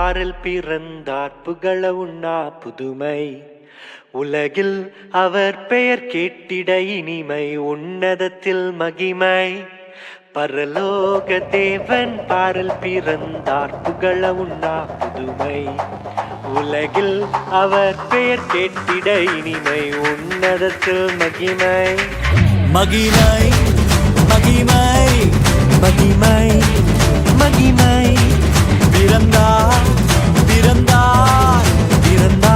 பாரில் பிறந்தார் புகழ உண்ணா புதுமை. உலகில் அவர் பெயர் கேட்டிட இனிமை, உன்னதத்தில் மகிமை. பரலோக தேவன் பாரில் பிறந்தார் புகழ உண்ணா புதுமை. உலகில் அவர் பெயர் கேட்டிட இனிமை, உன்னதத்தில் மகிமை. மகிமை மகிமை மகிமை மகிமை. பிறந்தார் பிறந்தார் பிறந்தார்